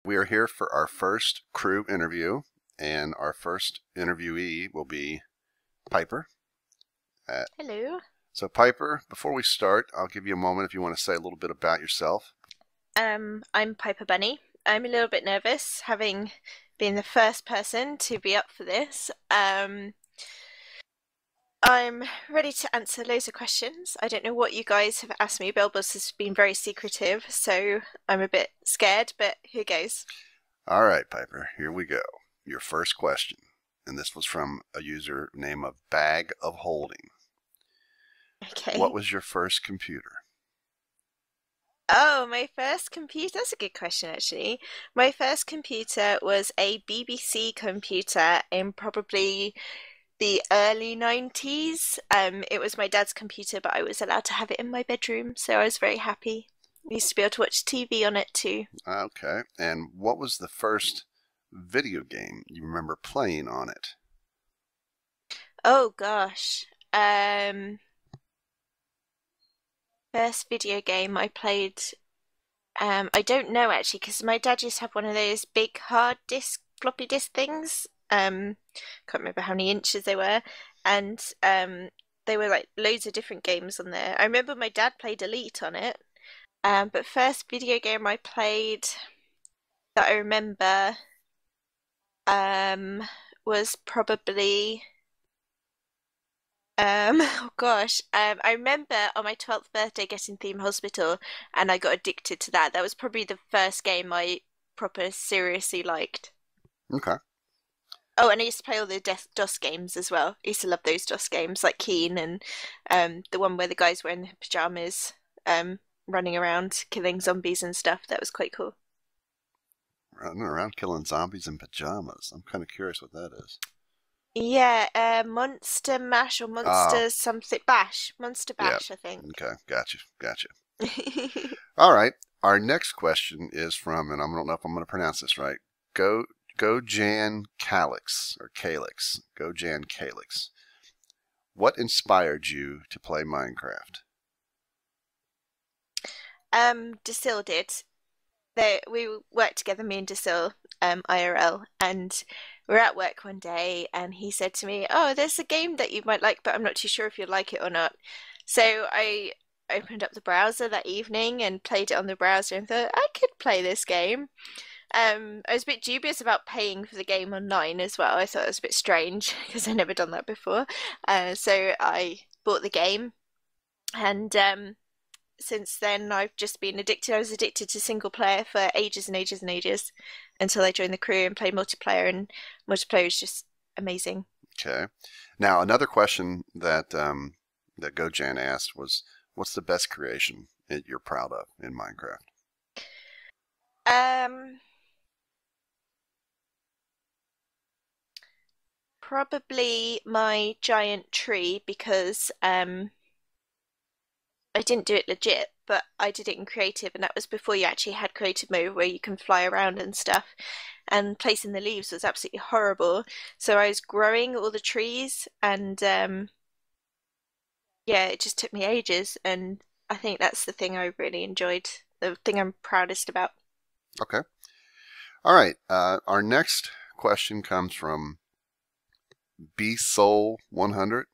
We are here for our first crew interview, and our first interviewee will be Piper. Hello. So Piper, before we start, I'll give you a moment if you want to say a little bit about yourself. I'm Piperbunny. I'm a little bit nervous, having been the first person to be up for this. I'm ready to answer loads of questions. I don't know what you guys have asked me. Bilbos has been very secretive, so I'm a bit scared, but here goes. All right, Piper, here we go. Your first question, and this was from a user name of Bag of Holding. What Okay. was your first computer? Oh, my first computer. That's a good question, actually. My first computer was a BBC computer in probably the early 90s. It was my dad's computer, but I was allowed to have it in my bedroom, so I was very happy. I used to be able to watch TV on it too. Okay, and what was the first video game you remember playing on it? Oh gosh. First video game I played, I don't know actually, because my dad used to have one of those big hard disk, floppy disk things. Can't remember how many inches they were, and they were like loads of different games on there. I remember my dad played Elite on it. But first video game I played that I remember um was probably oh gosh. I remember on my 12th birthday getting Theme Hospital and I got addicted to that. That was probably the first game I proper seriously liked. Okay. Oh, and I used to play all the DOS games as well. I used to love those DOS games like Keen and the one where the guys were in their pajamas running around killing zombies and stuff. That was quite cool. Running around killing zombies in pajamas. I'm kind of curious what that is. Yeah, Monster Mash or Oh, Monster something Bash. Monster yeah. Bash, I think. Okay, gotcha. All right. Our next question is from, and I don't know if I'm going to pronounce this right. Gojan Calix or Calix. Gojan Calix. What inspired you to play Minecraft? Desil did. We worked together, me and Desil, IRL, and we were at work one day, and he said to me, "Oh, there's a game that you might like, but I'm not too sure if you'd like it or not." So I opened up the browser that evening and played it on the browser and thought I could play this game. I was a bit dubious about paying for the game online as well. I thought it was a bit strange because I'd never done that before. So I bought the game, and since then I've just been addicted. I was addicted to single player for ages and ages and ages until I joined the crew and played multiplayer, and multiplayer is just amazing. Okay. Now, another question that Gojan asked was, what's the best creation that you're proud of in Minecraft? Um, Probably my giant tree because I didn't do it legit, but I did it in creative, and that was before you actually had creative mode where you can fly around and stuff. And placing the leaves was absolutely horrible. So I was growing all the trees, and yeah, it just took me ages. And I think that's the thing I really enjoyed, the thing I'm proudest about. Okay. All right. Our next question comes from bsoul100,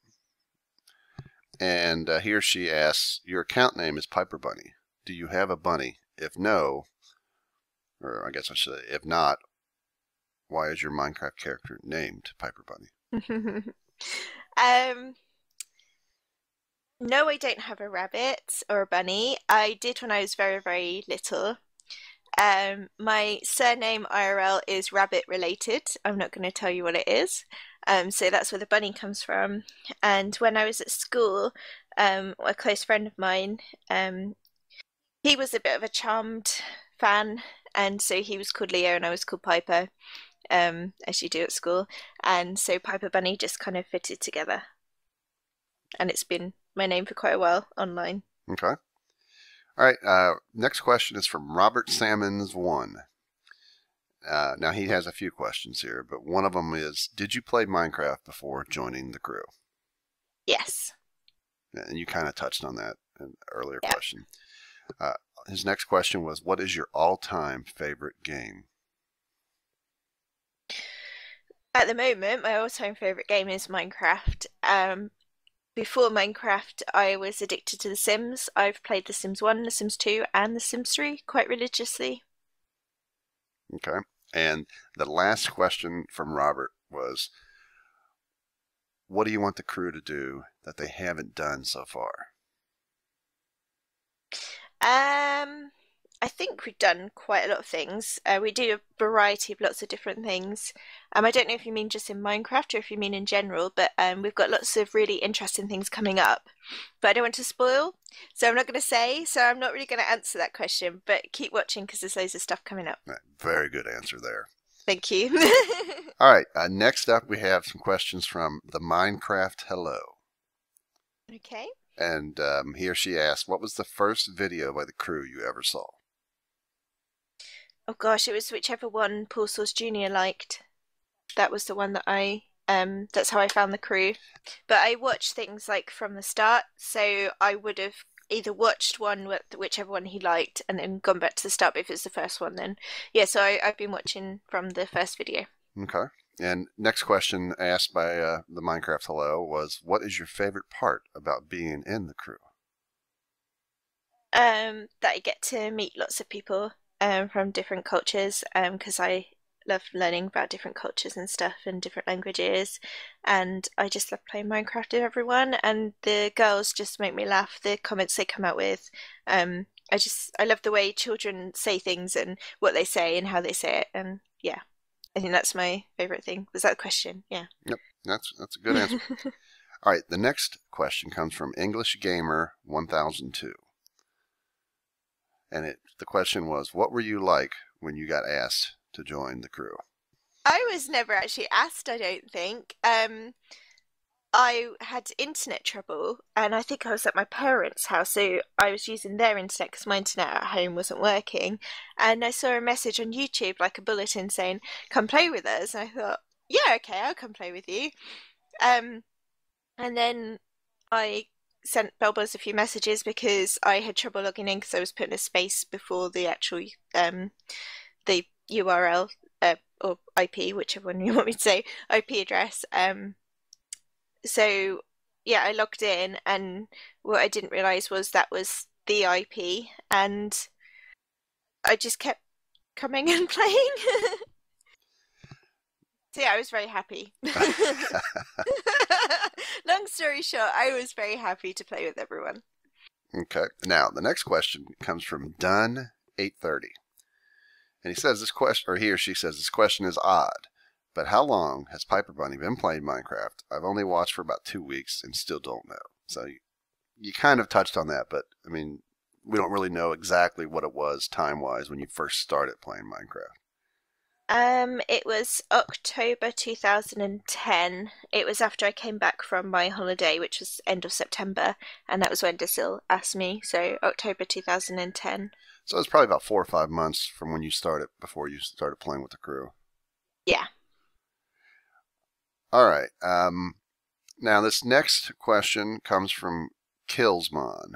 and he or she asks, your account name is Piperbunny. Do you have a bunny? If no, or I guess I should say, if not, why is your Minecraft character named Piperbunny? Um, no, I don't have a rabbit or a bunny. I did when I was very, very little. My surname IRL is rabbit related. I'm not going to tell you what it is. So that's where the bunny comes from. And when I was at school, a close friend of mine, he was a bit of a Charmed fan, and so he was called Leo and I was called Piper, as you do at school. And so Piper Bunny just kind of fitted together. And it's been my name for quite a while online. Okay. All right. Next question is from Robert Salmons 1. Now, he has a few questions here, but one of them is, did you play Minecraft before joining the crew? Yes. And you kind of touched on that in an earlier Yeah. question. Uh, his next question was, what is your all-time favorite game? At the moment, my all-time favorite game is Minecraft. Before Minecraft, I was addicted to The Sims. I've played The Sims 1, The Sims 2, and The Sims 3 quite religiously. Okay. And the last question from Robert was, what do you want the crew to do that they haven't done so far? Um, I think we've done quite a lot of things. We do a variety of lots of different things. I don't know if you mean just in Minecraft or if you mean in general, but we've got lots of really interesting things coming up. But I don't want to spoil, so I'm not going to say. So I'm not really going to answer that question, but keep watching because there's loads of stuff coming up. Very good answer there. Thank you. All right. Next up, we have some questions from the Minecraft Hello. Okay. And he or she asked, what was the first video by the crew you ever saw? Oh gosh, it was whichever one Paul Source Jr. liked. That was the one that that's how I found the crew. But I watched things like from the start, so I would have either watched one with whichever one he liked and then gone back to the start, but if it's the first one then yeah, so I've been watching from the first video. Okay. And next question asked by the Minecraft Hello was, what is your favorite part about being in the crew? That I get to meet lots of people from different cultures because I love learning about different cultures and stuff and different languages, and I just love playing Minecraft with everyone, and the girls just make me laugh, the comments they come out with. I love the way children say things and what they say and how they say it, and yeah, I think that's my favorite thing. Was that the question? Yeah. Yep, that's a good answer. All right, the next question comes from English Gamer 1002. And the question was, what were you like when you got asked to join the crew? I was never actually asked, I don't think. I had internet trouble, and I think I was at my parents' house, so I was using their internet because my internet at home wasn't working. And I saw a message on YouTube, like a bulletin saying, "Come play with us." And I thought, "Yeah, okay, I'll come play with you." Um, and then I sent Belbuzz a few messages because I had trouble logging in because I was putting a space before the actual the URL or IP, whichever one you want me to say, IP address. So yeah, I logged in, and what I didn't realize was that was the IP, and I just kept coming and playing. So yeah, I was very happy. Long story short, I was very happy to play with everyone. Okay. Now, the next question comes from Dunn830. And he says this question, or he or she says this question is odd, but how long has Piperbunny been playing Minecraft? I've only watched for about 2 weeks and still don't know. So you kind of touched on that, but I mean, we don't really know exactly what it was time-wise when you first started playing Minecraft. It was October 2010. It was after I came back from my holiday, which was end of September, and that was when Desil asked me. So October 2010. So it's probably about 4 or 5 months from when you started, before you started playing with the crew. Yeah. All right. Now this next question comes from Killsmon,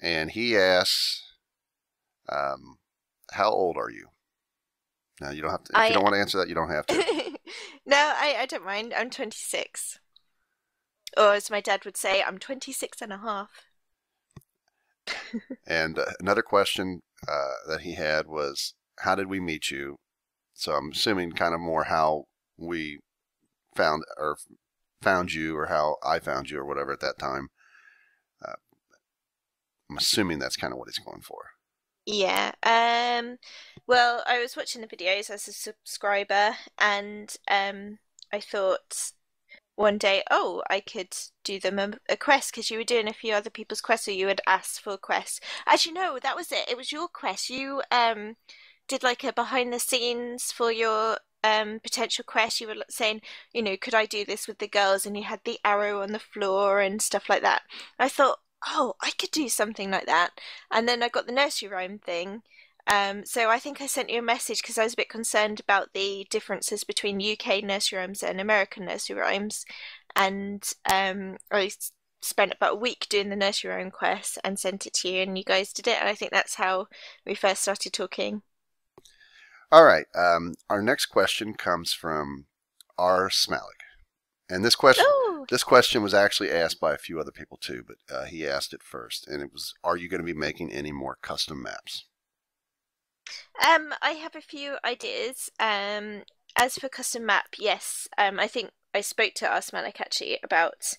and he asks, "How old are you?" Now you don't have to. If you don't want to answer that, you don't have to. No, I don't mind. I'm 26. Or as my dad would say, I'm 26 and a half. And another question that he had was, how did we meet you? So I'm assuming kind of more how we found you, or how I found you, or whatever at that time. I'm assuming that's kind of what he's going for. Yeah. Well, I was watching the videos as a subscriber, and I thought one day, oh, I could do them a quest because you were doing a few other people's quests, or you had asked for a quest. Actually, no, that was it. It was your quest. You did like a behind the scenes for your potential quest. You were saying, could I do this with the girls? And you had the arrow on the floor and stuff like that. I thought, oh, I could do something like that. And then I got the nursery rhyme thing. So I think I sent you a message because I was a bit concerned about the differences between UK nursery rhymes and American nursery rhymes. And I spent about a week doing the nursery rhyme quest and sent it to you, and you guys did it. And I think that's how we first started talking. All right. Our next question comes from R. Smalik. And this question was actually asked by a few other people too, but he asked it first, and it was, are you going to be making any more custom maps? I have a few ideas. As for custom map, yes. I think I spoke to Ask Malik actually about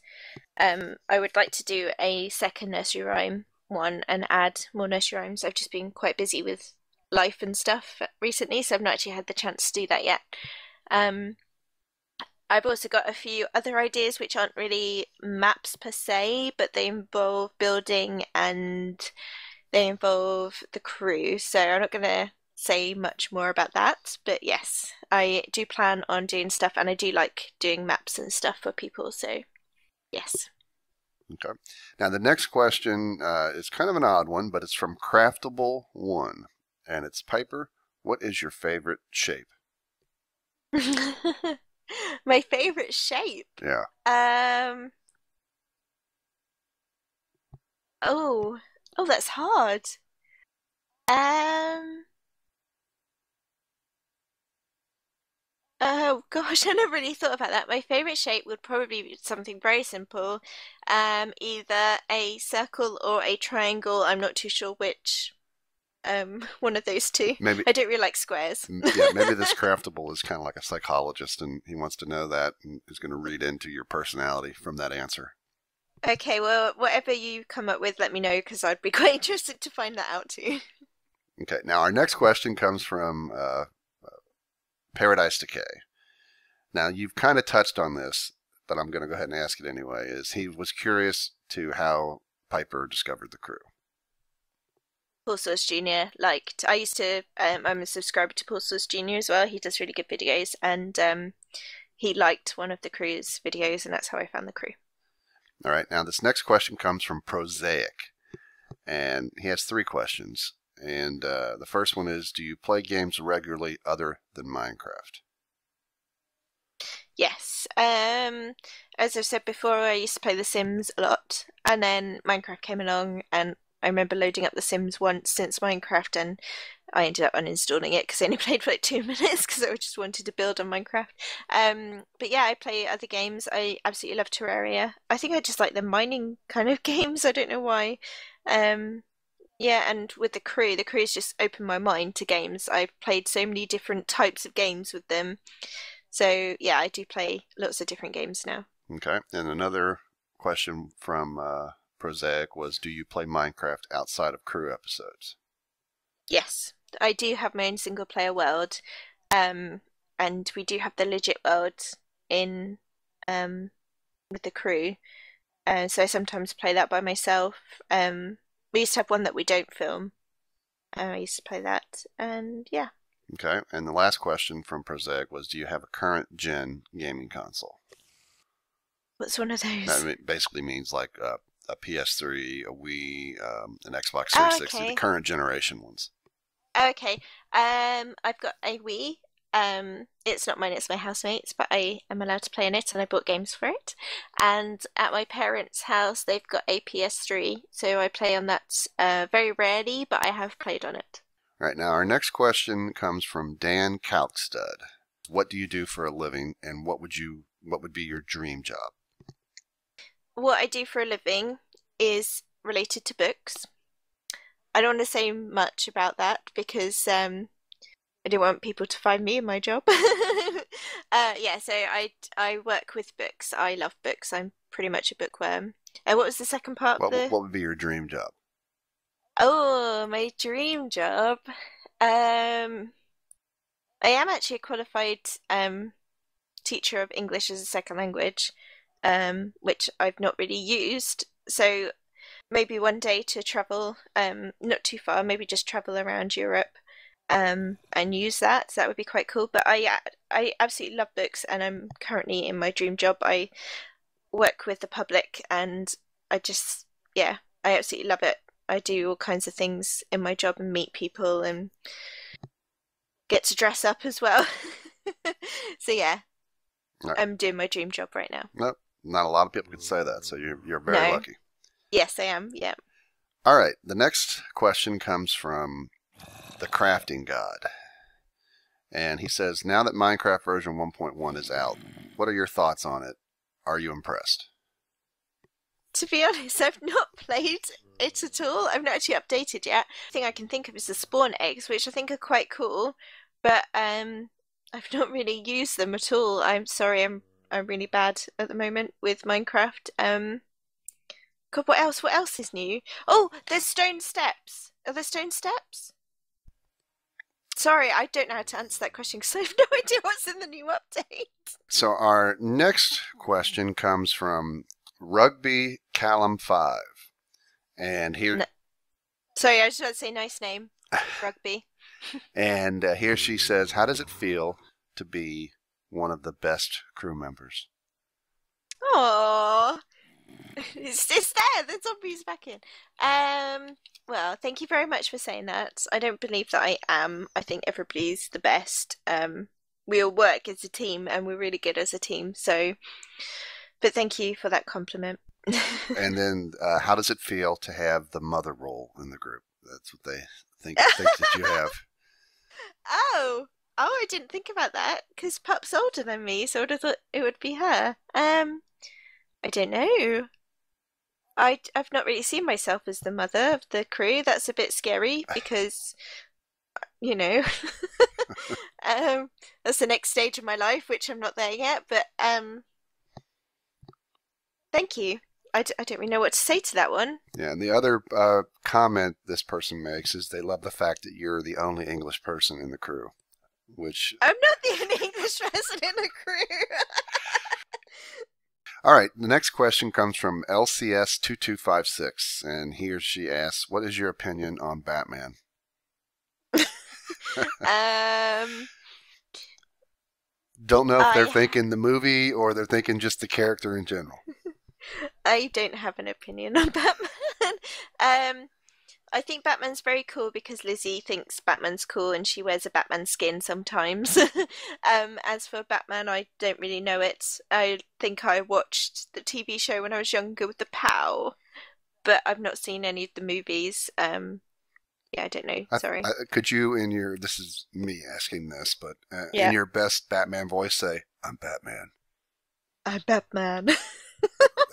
I would like to do a second nursery rhyme one and add more nursery rhymes. I've just been quite busy with life and stuff recently, so I've not actually had the chance to do that yet. I've also got a few other ideas which aren't really maps per se, but they involve building and they involve the crew. So I'm not going to say much more about that, but yes, I do plan on doing stuff and I do like doing maps and stuff for people. So yes. Okay. Now the next question is kind of an odd one, but it's from Craftable1, and it's Piper. What is your favorite shape? My favorite shape. Yeah. Oh, that's hard. Oh gosh, I never really thought about that. My favorite shape would probably be something very simple. Either a circle or a triangle. I'm not too sure which. One of those two. Maybe I don't really like squares. Yeah, maybe this Craftable is kind of like a psychologist, and he wants to know that and is going to read into your personality from that answer. Okay, well, whatever you come up with, let me know because I'd be quite interested to find that out too. Okay, now our next question comes from Paradise Decay. Now you've kind of touched on this, but I'm going to go ahead and ask it anyway. Is he was curious to how Piper discovered the crew. Paul Source Jr. liked. I used to. I'm a subscriber to Paul Source Jr. as well. He does really good videos, and he liked one of the crew's videos, and that's how I found the crew. All right. Now this next question comes from Prosaic, and he has 3 questions. And the first one is, do you play games regularly other than Minecraft? Yes. As I've said before, I used to play The Sims a lot, and then Minecraft came along, and I remember loading up The Sims once since Minecraft, and I ended up uninstalling it because I only played for like 2 minutes because I just wanted to build on Minecraft. But yeah, I play other games. I absolutely love Terraria. I think I just like the mining kind of games. I don't know why. Yeah, and with the crew's just opened my mind to games. I've played so many different types of games with them. So yeah, I do play lots of different games now. Okay. And another question from Prosaic was, do you play Minecraft outside of crew episodes? Yes, I do have my own single player world, and we do have the legit world in with the crew. So I sometimes play that by myself. We used to have one that we don't film. I used to play that, and yeah. Okay. And the last question from Prosaic was, do you have a current gen gaming console? What's one of those? That basically means like a PS3, a Wii, an Xbox 360, okay. the current generation ones. Okay. I've got a Wii. It's not mine, it's my housemate's, but I am allowed to play on it and I bought games for it. And at my parents' house, they've got a PS3, so I play on that very rarely, but I have played on it. All right, now our next question comes from Dan Kalkstud. What do you do for a living, and what would be your dream job? What I do for a living is related to books. I don't want to say much about that because I don't want people to find me in my job. Yeah, so I work with books. I love books. I'm pretty much a bookworm. What was the second part? What would be your dream job? Oh, my dream job. I am actually a qualified teacher of English as a second language, which I've not really used. So maybe one day to travel, not too far, maybe just travel around Europe, and use that. So that would be quite cool. But I absolutely love books, and I'm currently in my dream job. I work with the public, and yeah, I absolutely love it. I do all kinds of things in my job and meet people and get to dress up as well. So yeah, Right. I'm doing my dream job right now. Nope, not a lot of people can say that, so you're very lucky. Yes, I am. Yeah. All right, the next question comes from the Crafting God, And he says, now that Minecraft version 1.1 is out, what are your thoughts on it? Are you impressed? To be honest, I've not played it at all. I've not actually updated yet. The thing I can think of is the spawn eggs, which I think are quite cool, but I've not really used them at all. I'm sorry, I'm really bad at the moment with Minecraft. God, what else? What else is new? Oh, there's stone steps. Are there stone steps? Sorry, I don't know how to answer that question because I have no idea what's in the new update. So our next question comes from Rugby Callum 5. And here No. Sorry, I just want to say nice name. Rugby. And here she says, how does it feel to be one of the best crew members? Aww. It's there. The zombie's back in. Well, thank you very much for saying that. I don't believe that I am. I think everybody's the best. We all work as a team and we're really good as a team. So, but thank you for that compliment. And then, how does it feel to have the mother role in the group? That's what they think that you have. Oh, I didn't think about that because Pup's older than me, so I would have thought it would be her. I don't know. I've not really seen myself as the mother of the crew. That's a bit scary because, you know, that's the next stage of my life, which I'm not there yet. But thank you. I don't really know what to say to that one. Yeah, and the other comment this person makes is they love the fact that you're the only English person in the crew, which... I'm not the only English person in the crew. All right, the next question comes from LCS2256, and he or she asks, what is your opinion on Batman? Don't know if they're thinking the movie or they're thinking just the character in general. I don't have an opinion on Batman. I think Batman's very cool because Lizzie thinks Batman's cool and she wears a Batman skin sometimes. As for Batman, I don't really know it. I think I watched the TV show when I was younger with the POW, but I've not seen any of the movies. Yeah, I don't know. Sorry. Could you, this is me asking this, but Yeah. in your best Batman voice, say, I'm Batman. I'm Batman.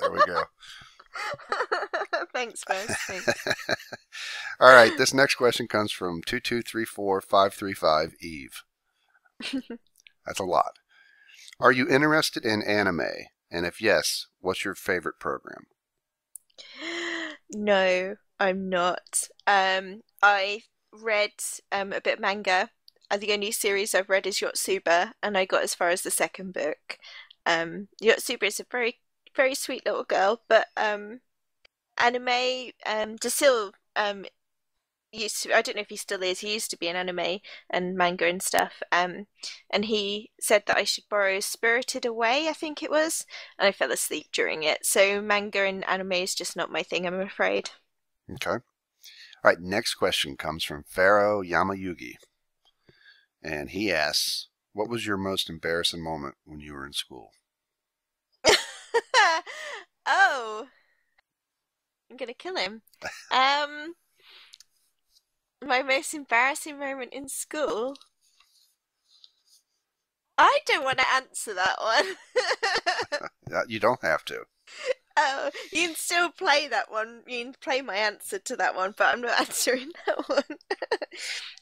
There we go. Thanks, Ben. Thanks. All right, this next question comes from 2234535 Eve. That's a lot. Are you interested in anime? And if yes, what's your favorite program? No, I'm not. I read a bit of manga. The only series I've read is Yotsuba, and I got as far as the second book. Yotsuba is a very, very sweet little girl, but anime, Dasil used to, I don't know if he still is, he used to be in anime and manga and stuff, and he said that I should borrow Spirited Away, I think it was, and I fell asleep during it, so manga and anime is just not my thing, I'm afraid. Okay. All right, next question comes from Pharaoh Yamayugi, and he asks, what was your most embarrassing moment when you were in school? Oh, I'm gonna kill him. My most embarrassing moment in school. I don't want to answer that one. You don't have to. Oh, you can still play that one. You can play my answer to that one, but I'm not answering that one.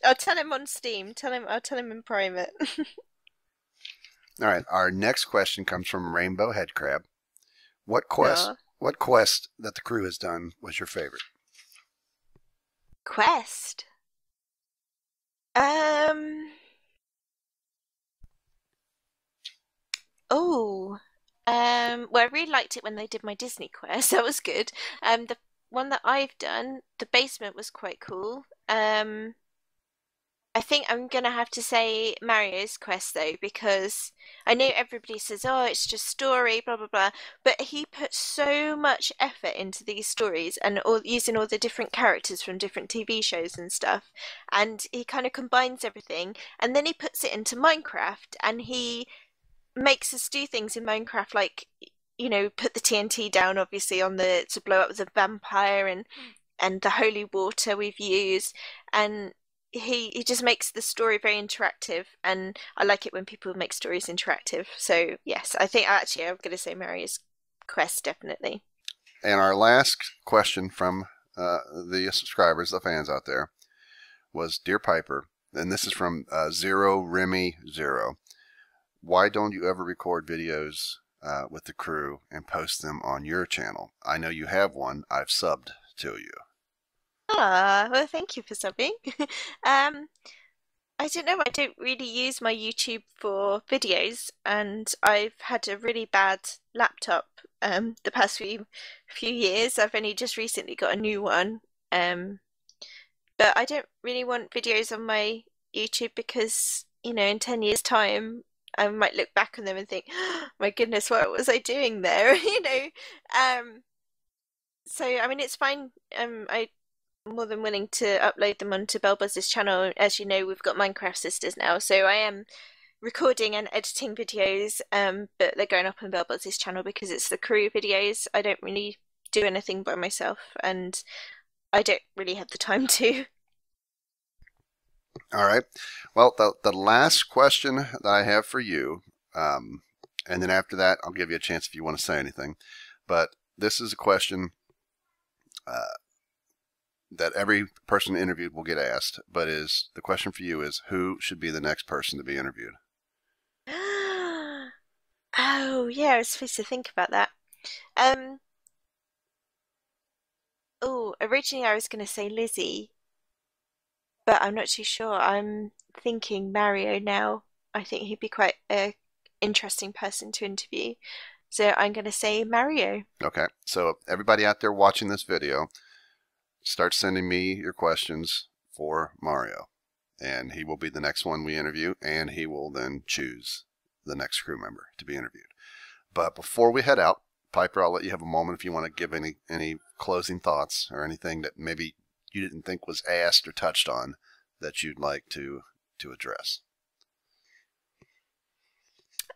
I'll tell him on Steam. I'll tell him in private. All right, our next question comes from Rainbow Headcrab. What quest that the crew has done was your favorite? Quest? Oh. Well, I really liked it when they did my Disney quest. That was good. The one that I've done, the basement was quite cool. I think I'm gonna have to say Mario's quest though, because I know everybody says, "Oh, it's just story, blah blah blah," but he put so much effort into these stories and using all the different characters from different TV shows and stuff, and he kind of combines everything, and then he puts it into Minecraft, and he makes us do things in Minecraft, like put the TNT down, obviously, on the to blow up the vampire and the holy water we've used, and he just makes the story very interactive, and I like it when people make stories interactive. So yes, I think actually I'm going to say Mario's Quest definitely. And our last question from the subscribers, the fans out there, was Dear Piper, and this is from Zero Remy Zero. Why don't you ever record videos with the crew and post them on your channel? I know you have one. I've subbed to you. Ah, well, thank you for subbing. um, I don't know. I don't really use my YouTube for videos, and I've had a really bad laptop the past few years. I've only just recently got a new one. But I don't really want videos on my YouTube because, in 10 years' time, I might look back on them and think, oh, my goodness, what was I doing there? Um, so I mean, it's fine. I'm more than willing to upload them onto Bellbuzz's channel. As you know, we've got Minecraft Sisters now, so I am recording and editing videos, but they're going up on Bellbuzz's channel because it's the crew videos. I don't really do anything by myself, and I don't really have the time to. All right. Well, the last question that I have for you, and then after that, I'll give you a chance if you want to say anything. But this is a question that every person interviewed will get asked. But the question for you is, who should be the next person to be interviewed? Oh, yeah, I was supposed to think about that. Um, Originally I was going to say Lizzie, but I'm not too sure. I'm thinking Mario now. I think he'd be quite a interesting person to interview. So I'm going to say Mario. Okay. So everybody out there watching this video, start sending me your questions for Mario, and he will be the next one we interview, and he will then choose the next crew member to be interviewed. But before we head out, Piper, I'll let you have a moment if you want to give any closing thoughts or anything that maybe you didn't think was asked or touched on that you'd like to address.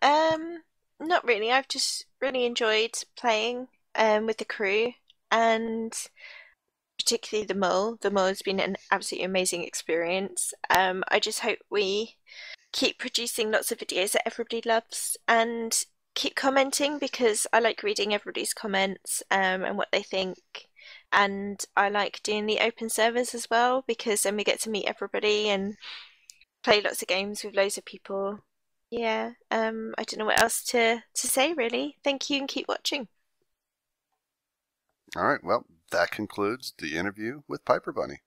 Not really. I've just really enjoyed playing with the crew, and particularly the mole. The mole has been an absolutely amazing experience. I just hope we keep producing lots of videos that everybody loves and keep commenting because I like reading everybody's comments and what they think. And I like doing the open servers as well because then we get to meet everybody and play lots of games with loads of people. Yeah, I don't know what else to say really. Thank you and keep watching. All right. Well, that concludes the interview with Piper Bunny.